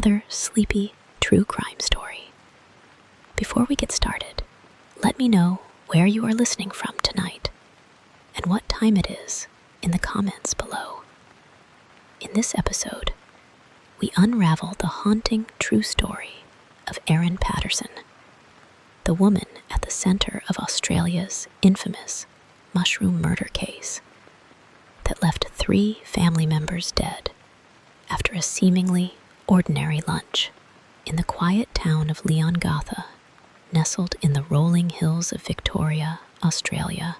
another sleepy true crime story. Before we get started, let me know where you are listening from tonight and what time it is in the comments below. In this episode, we unravel the haunting true story of Erin Patterson, the woman at the center of Australia's infamous mushroom murder case that left 3 family members dead after a seemingly ordinary lunch in the quiet town of Leongatha, nestled in the rolling hills of Victoria, Australia.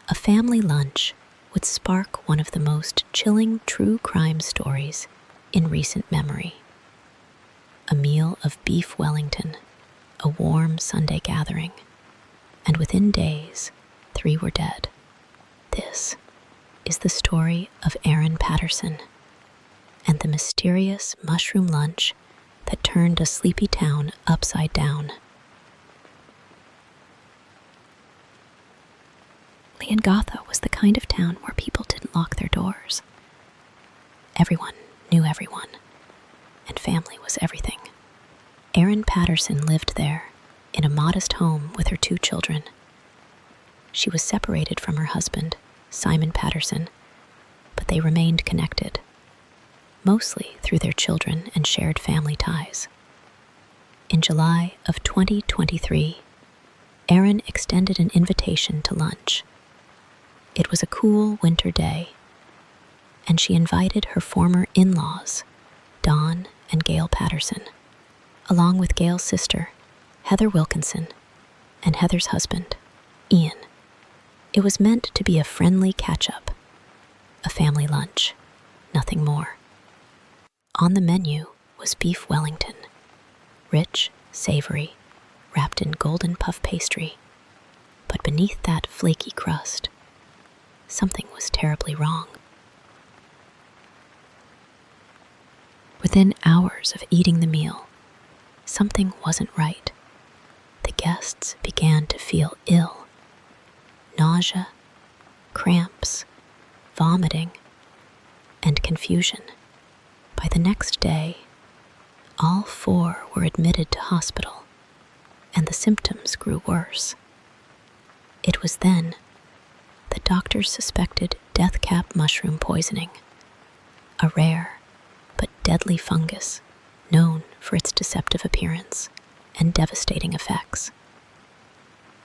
A family lunch would spark one of the most chilling true crime stories in recent memory. A meal of beef Wellington, a warm Sunday gathering, and within days, 3 were dead. This is the story of Erin Patterson and the mysterious mushroom lunch that turned a sleepy town upside down. Leongatha was the kind of town where people didn't lock their doors. Everyone knew everyone, and family was everything. Erin Patterson lived there in a modest home with her 2 children. She was separated from her husband, Simon Patterson, but they remained connected, mostly through their children and shared family ties. In July of 2023, Erin extended an invitation to lunch. It was a cool winter day, and she invited her former in-laws, Dawn and Gail Patterson, along with Gail's sister, Heather Wilkinson, and Heather's husband, Ian. It was meant to be a friendly catch-up, a family lunch, nothing more. On the menu was beef Wellington, rich, savory, wrapped in golden puff pastry. But beneath that flaky crust, something was terribly wrong. Within hours of eating the meal, something wasn't right. The guests began to feel ill. Nausea, cramps, vomiting, and confusion. By the next day, all 4 were admitted to hospital, and the symptoms grew worse. It was then that doctors suspected death cap mushroom poisoning, a rare but deadly fungus known for its deceptive appearance and devastating effects.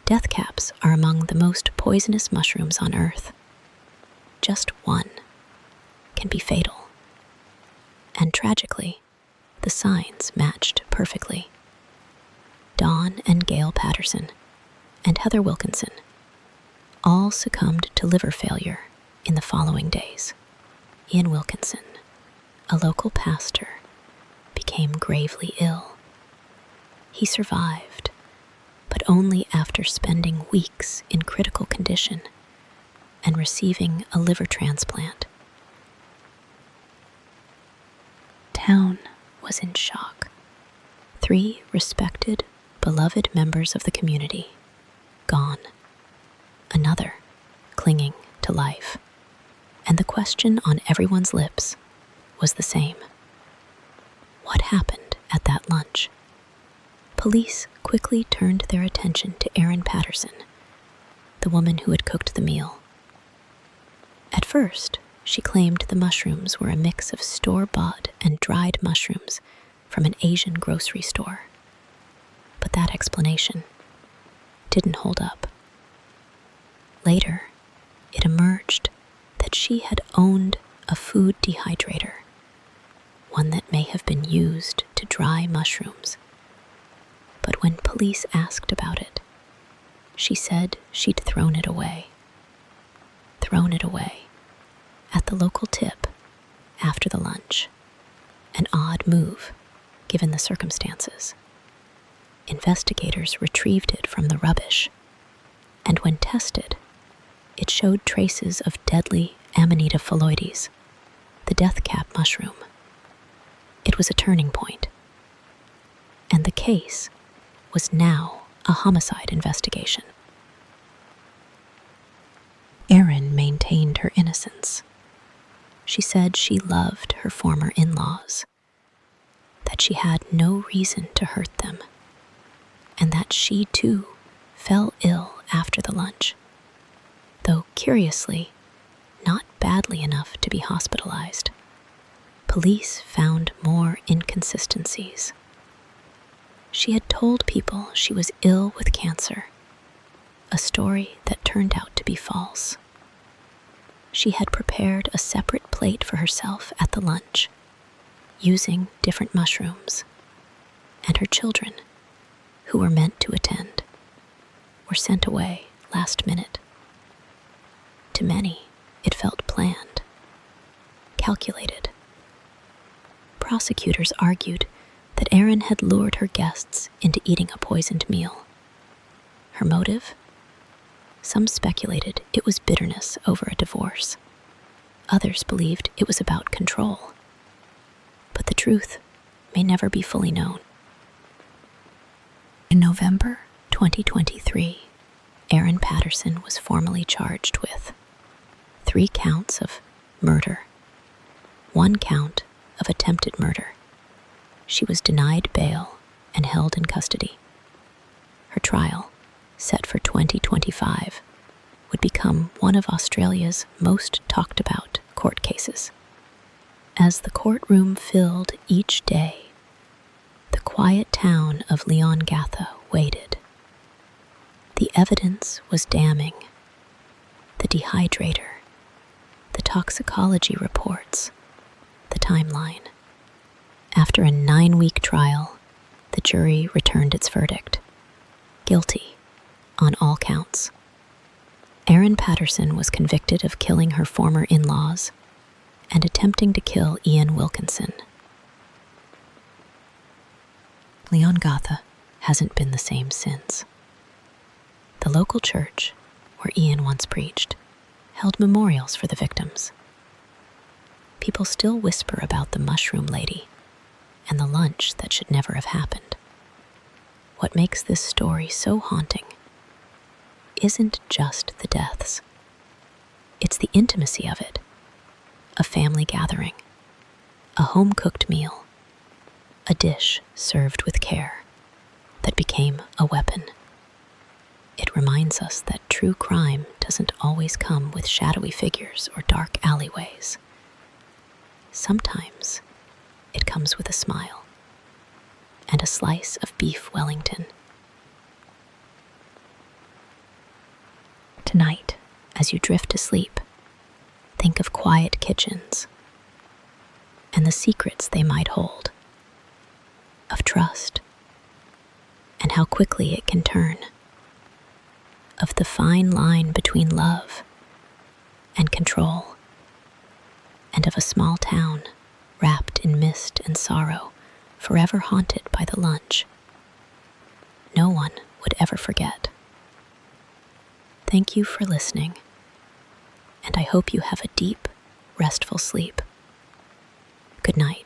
Death caps are among the most poisonous mushrooms on Earth. Just one can be fatal. And tragically, the signs matched perfectly. Dawn and Gail Patterson and Heather Wilkinson all succumbed to liver failure in the following days. Ian Wilkinson, a local pastor, became gravely ill. He survived, but only after spending weeks in critical condition and receiving a liver transplant. Town was in shock. 3 respected, beloved members of the community gone. Another clinging to life. And the question on everyone's lips was the same. What happened at that lunch? Police quickly turned their attention to Erin Patterson, the woman who had cooked the meal. At first, she claimed the mushrooms were a mix of store-bought and dried mushrooms from an Asian grocery store. But that explanation didn't hold up. Later, it emerged that she had owned a food dehydrator, one that may have been used to dry mushrooms. But when police asked about it, she said she'd thrown it away. Thrown it away at the local tip after the lunch. An odd move, given the circumstances. Investigators retrieved it from the rubbish, and when tested, it showed traces of deadly Amanita phalloides, the death cap mushroom. It was a turning point, and the case was now a homicide investigation. Erin maintained her innocence. She said she loved her former in-laws. that she had no reason to hurt them, and that she too fell ill after the lunch, though curiously, not badly enough to be hospitalized. Police found more inconsistencies. She had told people she was ill with cancer, a story that turned out to be false. She had prepared a separate plate for herself at the lunch, using different mushrooms, and her children, who were meant to attend, were sent away last minute. To many, it felt planned, calculated. Prosecutors argued that Erin had lured her guests into eating a poisoned meal. Her motive? Some speculated it was bitterness over a divorce. Others believed it was about control. But the truth may never be fully known. In November 2023, Erin Patterson was formally charged with 3 counts of murder, 1 count of attempted murder. She was denied bail and held in custody. Her trial, set for 2025, would become one of Australia's most talked about court cases. As the courtroom filled each day, the quiet town of Leongatha waited. The evidence was damning. The dehydrator, the toxicology reports, the timeline. After a 9-week trial, the jury returned its verdict: guilty on all counts. Erin Patterson was convicted of killing her former in-laws and attempting to kill Ian Wilkinson. Leongatha hasn't been the same since. The local church, where Ian once preached, held memorials for the victims. People still whisper about the mushroom lady and the lunch that should never have happened. What makes this story so haunting isn't just the deaths. It's the intimacy of it. A family gathering, a home-cooked meal, a dish served with care that became a weapon. It reminds us that true crime doesn't always come with shadowy figures or dark alleyways. Sometimes it comes with a smile and a slice of beef Wellington. Tonight, as you drift to sleep, think of quiet kitchens and the secrets they might hold, of trust and how quickly it can turn, of the fine line between love and control, and of a small town wrapped in mist and sorrow, forever haunted by the lunch no one would ever forget. Thank you for listening, and I hope you have a deep, restful sleep. Good night.